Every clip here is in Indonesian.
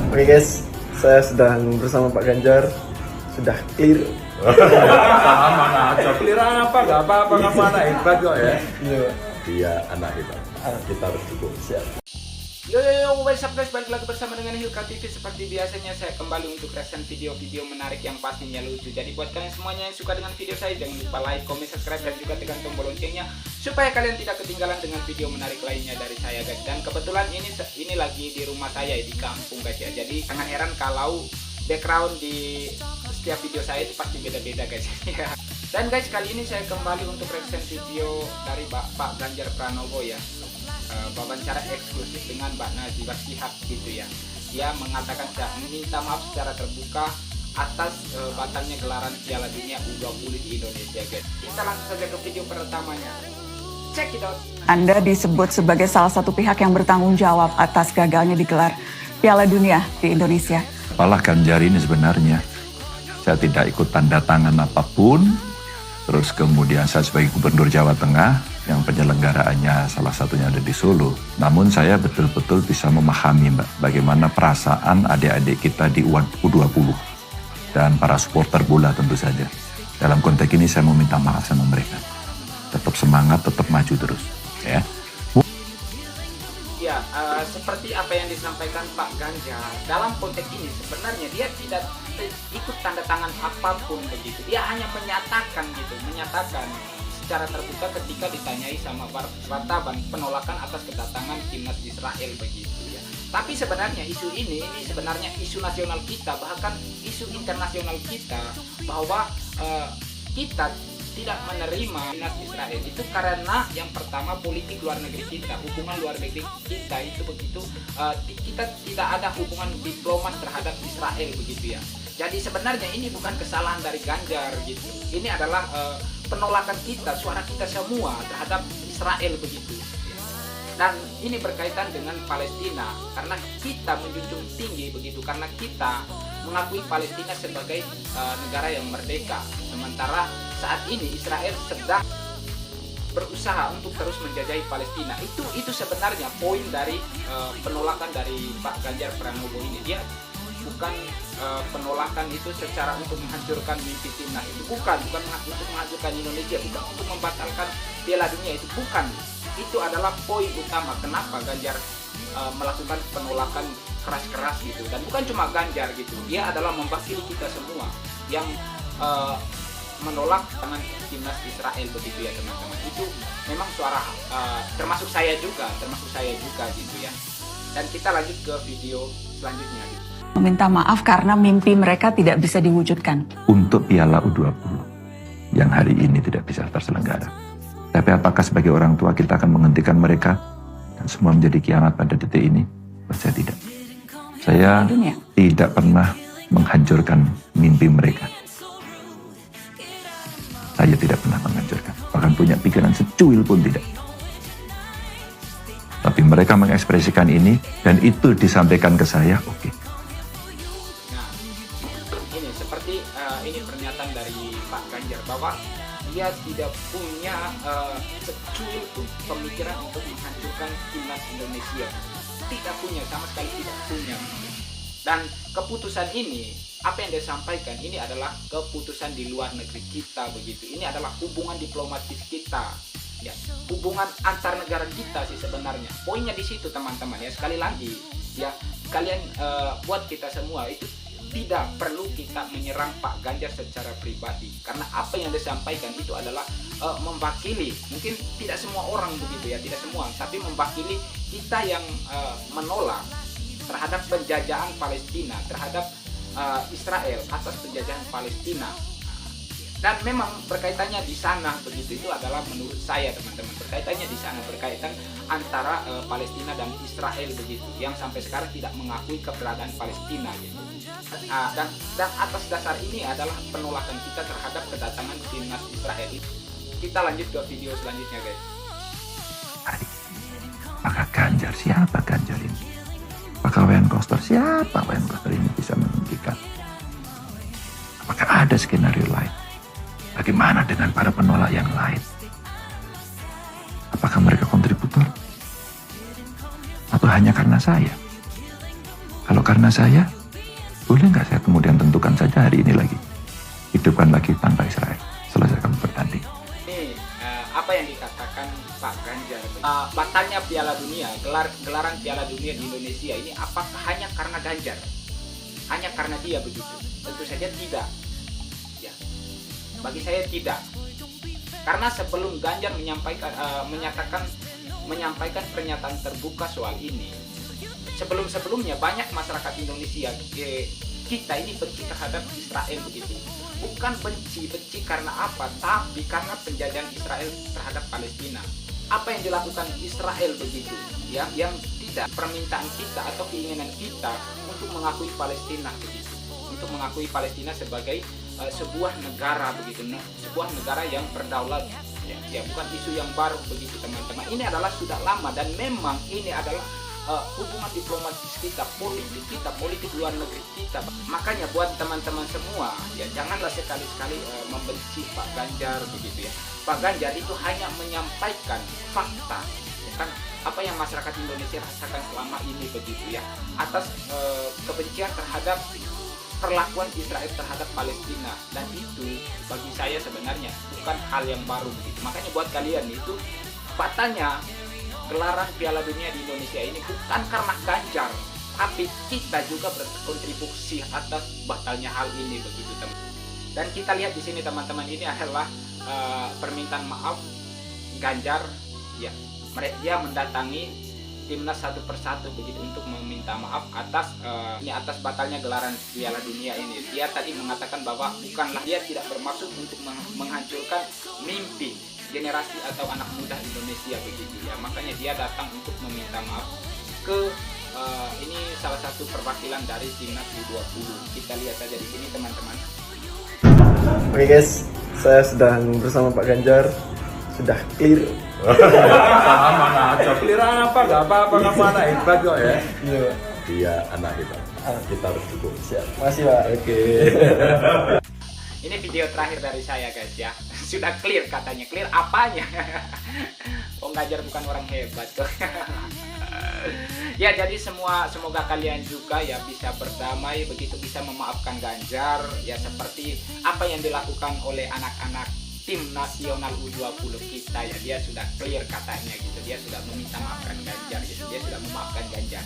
Oke guys, saya sedang bersama Pak Ganjar. Sudah clear. Aman aja, clear apa? Gak apa-apa, kamu anak hebat kok ya. Iya, anak hebat. Kita harus dukung. Siap. Yo, what's up guys, balik lagi bersama dengan Hilka TV. Seperti biasanya saya kembali untuk reaction video-video menarik yang pastinya lucu. Jadi buat kalian semuanya yang suka dengan video saya, jangan lupa like, comment, subscribe, dan juga tekan tombol loncengnya supaya kalian tidak ketinggalan dengan video menarik lainnya dari saya guys. Dan kebetulan ini lagi di rumah saya di kampung guys ya. Jadi jangan heran kalau background di setiap video saya itu pasti beda-beda guys. Dan guys, kali ini saya kembali untuk reaction video dari Pak Ganjar Pranowo ya. Wawancara eksklusif dengan Mbak Najwa Shihab gitu ya. Dia mengatakan meminta maaf secara terbuka atas batalnya gelaran Piala Dunia U20 di Indonesia guys. Kita langsung saja ke video pertamanya. Check it out. Anda disebut sebagai salah satu pihak yang bertanggung jawab atas gagalnya digelar Piala Dunia di Indonesia. Apalah Ganjar ini sebenarnya, saya tidak ikut tanda tangan apapun. Terus kemudian saya sebagai Gubernur Jawa Tengah yang penyelenggaraannya salah satunya ada di Solo. Namun saya betul-betul bisa memahami Mbak, bagaimana perasaan adik-adik kita di U20 dan para supporter bola tentu saja. Dalam konteks ini saya meminta maaf sama mereka. Tetap semangat, tetap maju terus. Ya. Ya, seperti apa yang disampaikan Pak Ganjar, dalam konteks ini sebenarnya dia tidak ikut tanda tangan apapun begitu. Dia hanya menyatakan secara terbuka ketika ditanyai sama wartawan penolakan atas kedatangan timnas Israel begitu ya. Tapi sebenarnya isu ini sebenarnya isu nasional kita, bahkan isu internasional kita, bahwa kita tidak menerima timnas Israel itu karena yang pertama politik luar negeri kita, hubungan luar negeri kita itu begitu, kita tidak ada hubungan diplomat terhadap Israel begitu ya. Jadi sebenarnya ini bukan kesalahan dari Ganjar gitu. Ini adalah penolakan kita, suara kita semua terhadap Israel begitu. Dan ini berkaitan dengan Palestina karena kita menjunjung tinggi begitu, karena kita mengakui Palestina sebagai negara yang merdeka. Sementara saat ini Israel sedang berusaha untuk terus menjajahi Palestina. Itu sebenarnya poin dari penolakan dari Pak Ganjar Pranowo ini. Dia bukan penolakan itu secara untuk menghancurkan mimpi timnas, itu bukan untuk menghancurkan Indonesia, bukan untuk membatalkan Piala Dunia, itu bukan. Itu adalah poin utama kenapa Ganjar melakukan penolakan keras-keras gitu. Dan bukan cuma Ganjar gitu, dia adalah mewakili kita semua yang menolak dengan timnas Israel begitu ya teman-teman. Itu memang suara termasuk saya juga gitu ya. Dan kita lanjut ke video selanjutnya gitu. Meminta maaf karena mimpi mereka tidak bisa diwujudkan. Untuk Piala U20 yang hari ini tidak bisa terselenggara. Tapi apakah sebagai orang tua kita akan menghentikan mereka dan semua menjadi kiamat pada detik ini? Saya tidak. Saya tidak pernah menghancurkan mimpi mereka. Saya tidak pernah menghancurkan. Bahkan punya pikiran secuil pun tidak. Tapi mereka mengekspresikan ini dan itu disampaikan ke saya, oke. Nah, ini seperti ini pernyataan dari Pak Ganjar bahwa dia tidak punya secuil pun pemikiran untuk menghancurkan timnas Indonesia. Tidak punya, sama sekali tidak punya. Dan keputusan ini, apa yang dia sampaikan, ini adalah keputusan di luar negeri kita begitu. Ini adalah hubungan diplomatis kita, ya, hubungan antar negara kita sih sebenarnya. Poinnya di situ teman-teman ya. Sekali lagi ya, kalian buat kita semua itu tidak perlu kita menyerang Pak Ganjar secara pribadi, karena apa yang disampaikan itu adalah mewakili, mungkin tidak semua orang begitu ya, tidak semua, tapi mewakili kita yang menolak terhadap penjajahan Palestina, terhadap Israel atas penjajahan Palestina. Dan memang berkaitannya di sana begitu, itu adalah menurut saya teman-teman, berkaitannya di sana, berkaitan antara Palestina dan Israel begitu, yang sampai sekarang tidak mengakui keberadaan Palestina gitu. Dan atas dasar ini adalah penolakan kita terhadap kedatangan timnas Israel itu. Kita lanjut ke video selanjutnya guys. Maka Ganjar, siapa Ganjar ini? Apakah Wayan Koster? Siapa Wayan Koster ini bisa menghentikan? Apakah ada skenario lain? Bagaimana dengan para penolak yang lain? Apakah mereka kontributor? Atau hanya karena saya? Kalau karena saya, boleh nggak saya kemudian tentukan saja hari ini lagi, hidupkan lagi tanpa Israel, selesaikan bertanding. Ini apa yang dikatakan Pak Ganjar, batalnya Piala Dunia, gelaran Piala Dunia di Indonesia ini apakah hanya karena Ganjar? Hanya karena dia begitu? Tentu saja tidak. Ya, bagi saya tidak. Karena sebelum Ganjar menyampaikan pernyataan terbuka soal ini, sebelumnya banyak masyarakat Indonesia kita ini benci terhadap Israel begitu. Bukan benci karena apa, tapi karena penjajahan Israel terhadap Palestina. Apa yang dilakukan Israel begitu, ya, yang tidak permintaan kita atau keinginan kita untuk mengakui Palestina begitu, untuk mengakui Palestina sebagai sebuah negara begitu, sebuah negara yang berdaulat. Ya, bukan isu yang baru begitu teman-teman. Ini adalah sudah lama dan memang ini adalah hubungan diplomatis kita, politik luar negeri kita. Makanya buat teman-teman semua, ya janganlah sekali-sekali membenci Pak Ganjar begitu ya. Pak Ganjar itu hanya menyampaikan fakta, kan apa yang masyarakat Indonesia rasakan selama ini begitu ya, atas kebencian terhadap perlakuan Israel terhadap Palestina, dan itu bagi saya sebenarnya bukan hal yang baru begitu. Makanya buat kalian itu batalnya gelaran Piala Dunia di Indonesia ini bukan karena Ganjar, tapi kita juga berkontribusi atas batalnya hal ini begitu teman. Dan kita lihat di sini teman-teman, ini adalah permintaan maaf Ganjar, ya, dia mendatangi timnas satu persatu begitu untuk meminta maaf atas batalnya gelaran Piala Dunia ini. Dia tadi mengatakan bahwa bukanlah, dia tidak bermaksud untuk menghancurkan mimpi generasi atau anak muda Indonesia begitu ya. Makanya dia datang untuk meminta maaf ke ini salah satu perwakilan dari timnas U20. Kita lihat saja di sini teman-teman. Oke guys, saya sedang bersama Pak Ganjar, sudah clear. Aman aja, clear apa? Gak apa-apa, mana hebat kok ya. Iya. Dia anak hebat. Kita harus dukung. Siap. Makasih Pak. Oke. Ini video terakhir dari saya guys ya. Sudah clear katanya. Clear apanya? Oh, Ganjar bukan orang hebat kok. Ya, jadi semoga kalian juga ya bisa berdamai begitu, bisa memaafkan Ganjar ya, seperti apa yang dilakukan oleh anak-anak tim nasional U20 kita ya. Dia sudah clear katanya gitu. Dia sudah meminta maafkan Ganjar gitu. Dia sudah memaafkan Ganjar.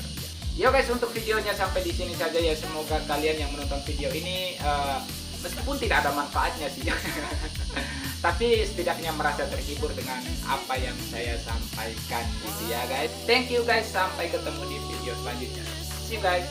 Ya guys, untuk videonya sampai di sini saja ya. Semoga kalian yang menonton video ini meskipun tidak ada manfaatnya sih tapi setidaknya merasa terhibur dengan apa yang saya sampaikan gitu ya guys. Thank you guys, sampai ketemu di video selanjutnya. See you guys.